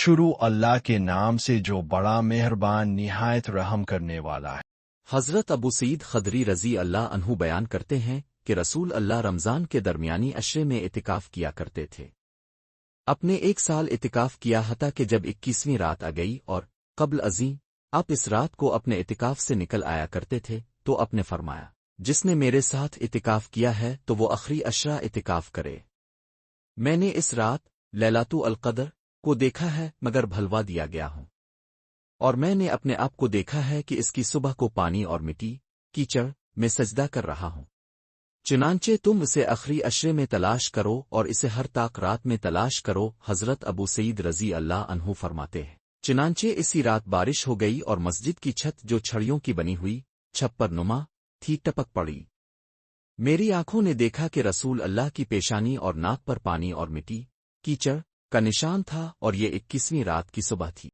شروع اللہ کے نام سے جو بڑا مہربان نہایت رحم کرنے والا ہے۔ حضرت ابو سعید خدری رضی اللہ عنہ بیان کرتے ہیں کہ رسول اللہ رمضان کے درمیانی عشرے میں اعتکاف کیا کرتے تھے۔ اپنے 1 سال اعتکاف کیا حتیٰ کہ جب 21ویں رات آ گئی اور قبل ازیں آپ اس رات کو اپنے اعتکاف سے نکل آیا کرتے تھے تو آپ نے فرمایا، جس نے میرے ساتھ اعتکاف کیا ہے تو وہ آخری عشرہ اعتکاف کرے۔ میں نے اس رات لیلۃ القدر کو دیکھا ہے مگر بھلوا دیا گیا ہوں، اور میں نے اپنے آپ کو دیکھا ہے کہ اس کی صبح کو پانی اور مٹی کیچڑ میں سجدہ کر رہا ہوں۔ چنانچہ تم اسے آخری عشرے میں تلاش کرو اور اسے ہر طاق رات میں تلاش کرو۔ حضرت ابو سعید رضی اللہ عنہ فرماتے ہیں، چنانچہ اسی رات بارش ہو گئی اور مسجد کی چھت جو چھڑیوں کی بنی ہوئی چھپر نما تھی ٹپک پڑی۔ میری آنکھوں نے دیکھا کہ رسول اللہ کی پیشانی اور ناک پر پانی اور مٹی کیچڑ کا نشان تھا، اور یہ 21ویں رات کی صبح تھی۔